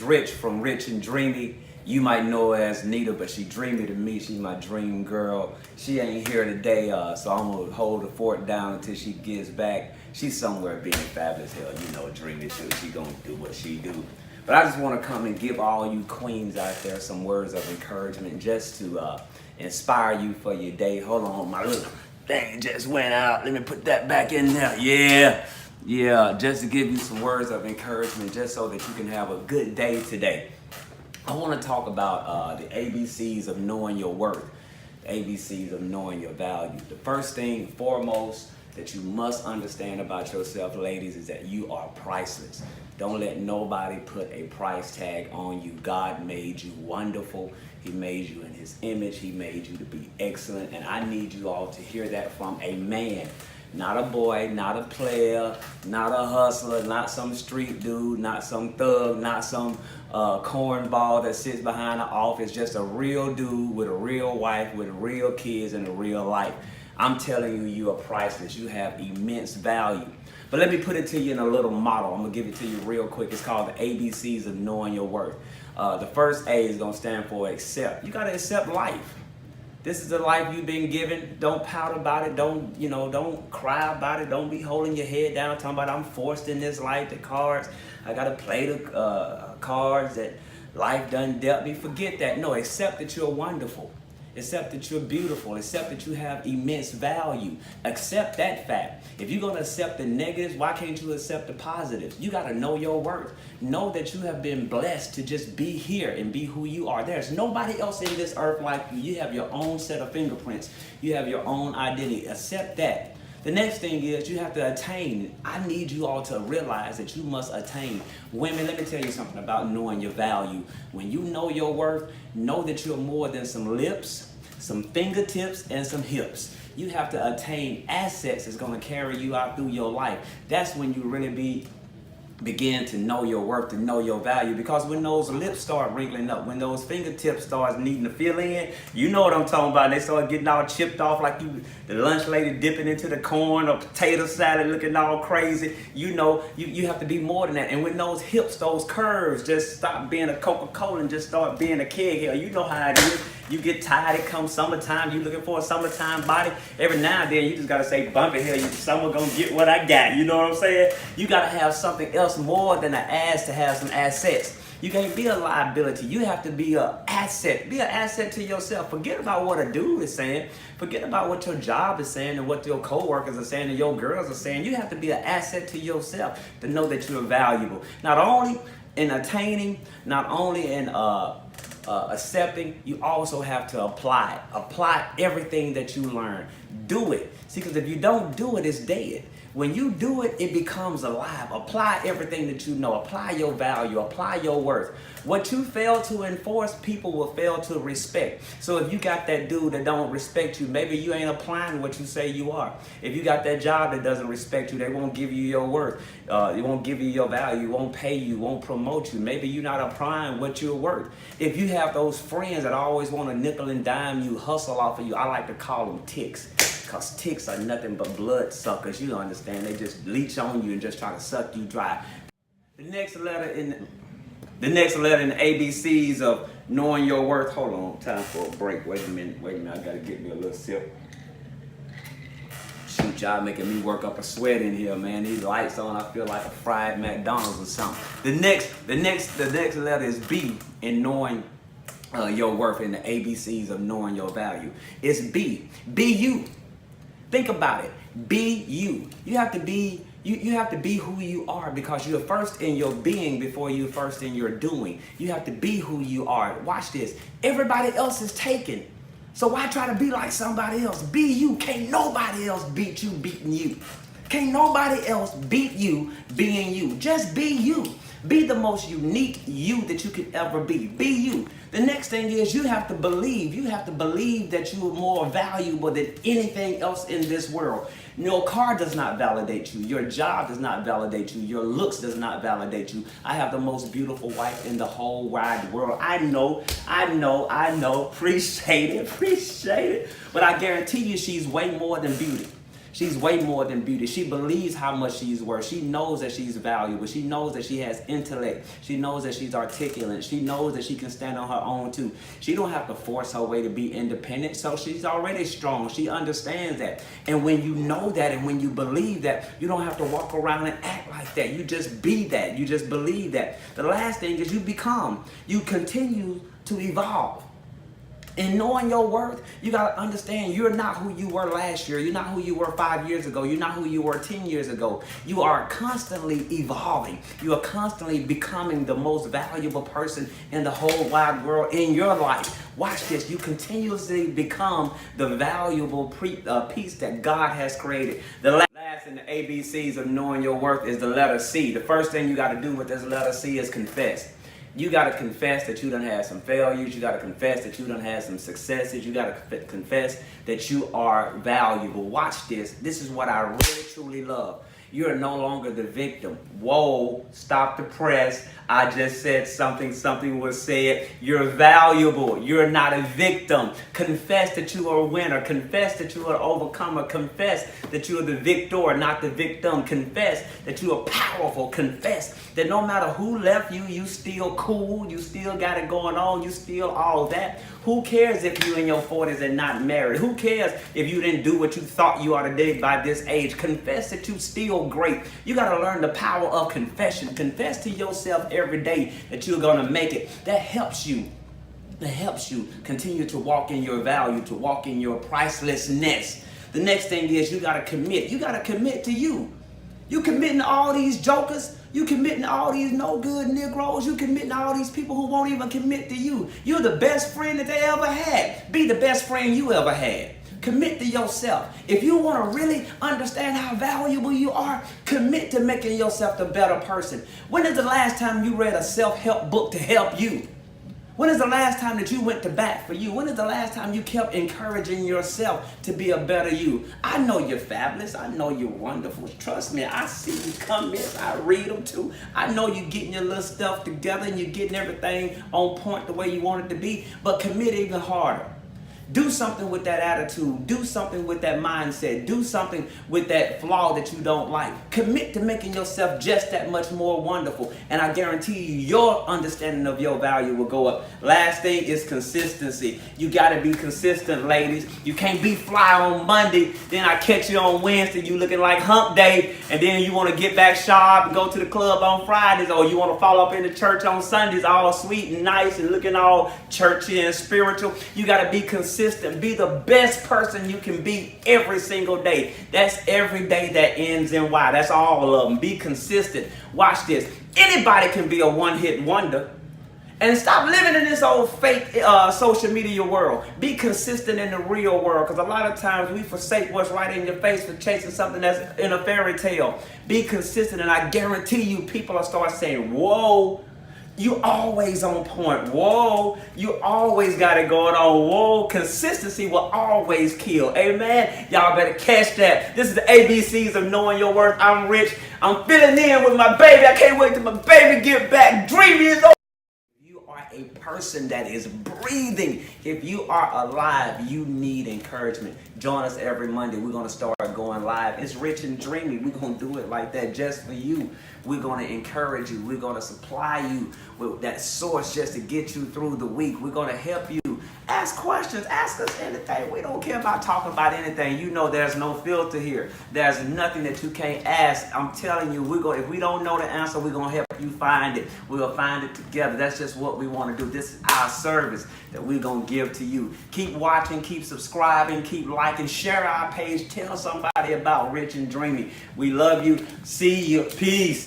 Rich from Rich and Dreamy. You might know her as Nita, but she dreamy to me. She's my dream girl. She ain't here today, so I'm gonna hold the fort down until she gets back. She's somewhere being fabulous. Hell, you know, dreamy too. She gonna do what she do. But I just want to come and give all you queens out there some words of encouragement, just to inspire you for your day. Hold on, my little thing just went out. Let me put that back in there. Yeah, just to give you some words of encouragement, just so that you can have a good day today. I want to talk about the ABCs of knowing your worth, ABCs of knowing your value. The first thing, foremost, that you must understand about yourself, ladies, is that you are priceless. Don't let nobody put a price tag on you. God made you wonderful. He made you in his image. He made you to be excellent. And I need you all to hear that from a man. Not a boy, not a player, not a hustler, not some street dude, not some thug, not some cornball that sits behind the office. Just a real dude with a real wife, with real kids and a real life. I'm telling you, you are priceless. You have immense value. But let me put it to you in a little model. I'm going to give it to you real quick. It's called the ABCs of knowing your worth. The first A is going to stand for accept. You got to accept life. This is the life you've been given. Don't pout about it. Don't cry about it. Don't be holding your head down talking about I'm forced in this life, the cards. I got to play the cards that life done dealt me. Forget that. No, accept that you're wonderful. Accept that you're beautiful. Accept that you have immense value. Accept that fact. If you're going to accept the negatives, why can't you accept the positives? You got to know your worth. Know that you have been blessed to just be here and be who you are. There's nobody else in this earth like you. You have your own set of fingerprints. You have your own identity. Accept that. The next thing is you have to attain. I need you all to realize that you must attain. Women, let me tell you something about knowing your value. When you know your worth, know that you're more than some lips, some fingertips, and some hips. You have to attain assets that's going to carry you out through your life. That's when you really begin to know your worth, to know your value. Because when those lips start wrinkling up, when those fingertips start needing to fill in, you know what I'm talking about. They start getting all chipped off like the lunch lady dipping into the corn or potato salad looking all crazy. You know, you have to be more than that. And when those hips, those curves just stop being a Coca-Cola and just start being a keg here, you know how it is. You get tired, it comes summertime, you looking for a summertime body. Every now and then you just gotta say, bump it here, summer gonna get what I got, you know what I'm saying? You gotta have something else more than an ass to have some assets. You can't be a liability, you have to be an asset. Be an asset to yourself. Forget about what a dude is saying. Forget about what your job is saying and what your co-workers are saying and your girls are saying. You have to be an asset to yourself to know that you're valuable. Not only in attaining, not only in accepting, you also have to apply. Apply everything that you learn. Do it. See, because if you don't do it, it's dead. When you do it, it becomes alive. Apply everything that you know. Apply your value. Apply your worth. What you fail to enforce, people will fail to respect. So if you got that dude that don't respect you, maybe you ain't applying what you say you are. If you got that job that doesn't respect you, they won't give you your worth. They won't give you your value. Won't pay you. Won't promote you. Maybe you're not applying what you're worth. If you have those friends that always want to nickel and dime you, hustle off of you, I like to call them ticks. Because ticks are nothing but blood suckers. You understand? They just leech on you and just try to suck you dry. The next letter in the ABCs of knowing your worth. Hold on, time for a break. Wait a minute. I gotta get me a little sip. Shoot, y'all making me work up a sweat in here, man. These lights on, I feel like a fried McDonald's or something. The next letter is B in knowing your worth, in the ABCs of knowing your value. It's B. Be you. Think about it. Be you. You have to be who you are, because you're first in your being before you're first in your doing. You have to be who you are. Watch this. Everybody else is taken. So why try to be like somebody else? Be you. Can't nobody else beat you beating you. Can't nobody else beat you being you. Just be you. Be the most unique you that you could ever be. Be you. The next thing is you have to believe. You have to believe that you are more valuable than anything else in this world. Your car does not validate you. Your job does not validate you. Your looks does not validate you. I have the most beautiful wife in the whole wide world. I know. Appreciate it. But I guarantee you she's way more than beauty. She's way more than beauty. She believes how much she's worth. She knows that she's valuable. She knows that she has intellect. She knows that she's articulate. She knows that she can stand on her own too. She don't have to force her way to be independent. So she's already strong. She understands that. And when you know that and when you believe that, you don't have to walk around and act like that. You just be that. You just believe that. The last thing is you become. You continue to evolve. In knowing your worth, you got to understand you're not who you were last year. You're not who you were 5 years ago. You're not who you were 10 years ago. You are constantly evolving. You are constantly becoming the most valuable person in the whole wide world in your life. Watch this. You continuously become the valuable piece that God has created. The last in the ABCs of knowing your worth is the letter C. The first thing you got to do with this letter C is confess. You got to confess that you done had some failures. You got to confess that you done had some successes. You got to confess that you are valuable. Watch this. This is what I really, truly love. You're no longer the victim. Whoa, stop the press. I just said something was said. You're valuable. You're not a victim. Confess that you are a winner. Confess that you are an overcomer. Confess that you are the victor, not the victim. Confess that you are powerful. Confess that no matter who left you, you still cool. You still got it going on. You still all that. Who cares if you're in your 40s and not married? Who cares if you didn't do what you thought you ought to do by this age? Confess that you still great. You got to learn the power of confession. Confess to yourself every day that you're going to make it. That helps you. That helps you continue to walk in your value, to walk in your pricelessness. The next thing is you got to commit. You got to commit to you. You committing to all these jokers. You committing to all these no good Negroes. You committing to all these people who won't even commit to you. You're the best friend that they ever had. Be the best friend you ever had. Commit to yourself. If you want to really understand how valuable you are, commit to making yourself the better person. When is the last time you read a self-help book to help you? When is the last time that you went to bat for you? When is the last time you kept encouraging yourself to be a better you? I know you're fabulous. I know you're wonderful. Trust me, I see you comments. I read them too. I know you're getting your little stuff together and you're getting everything on point the way you want it to be. But commit even harder. Do something with that attitude. Do something with that mindset. Do something with that flaw that you don't like. Commit to making yourself just that much more wonderful. And I guarantee you, your understanding of your value will go up. Last thing is consistency. You got to be consistent, ladies. You can't be fly on Monday, then I catch you on Wednesday, you looking like hump day, and then you want to get back sharp and go to the club on Fridays, or you want to follow up in the church on Sundays all sweet and nice and looking all churchy and spiritual. You got to be consistent. Be the best person you can be every single day. That's every day that ends in Y. That's all of them. Be consistent. Watch this. Anybody can be a one-hit wonder. And stop living in this old fake social media world. Be consistent in the real world, because a lot of times we forsake what's right in your face for chasing something that's in a fairy tale. Be consistent, and I guarantee you people will start saying, whoa, you always on point. Whoa, you always got it going on. Whoa, consistency will always kill. Amen. Y'all better catch that. This is the ABCs of knowing your worth. I'm Rich. I'm filling in with my baby. I can't wait till my baby get back. Dreamy is over. A person that is breathing. If you are alive, you need encouragement. Join us every Monday. We're going to start going live. It's Rich and Dreamy. We're going to do it like that just for you. We're going to encourage you. We're going to supply you with that source just to get you through the week. We're going to help you. Ask questions. Ask us anything. We don't care about talking about anything. You know there's no filter here. There's nothing that you can't ask. I'm telling you, if we don't know the answer, we're going to help you find it. We'll find it together. That's just what we want to do. This is our service that we're going to give to you. Keep watching. Keep subscribing. Keep liking. Share our page. Tell somebody about Rich and Dreamy. We love you. See you. Peace.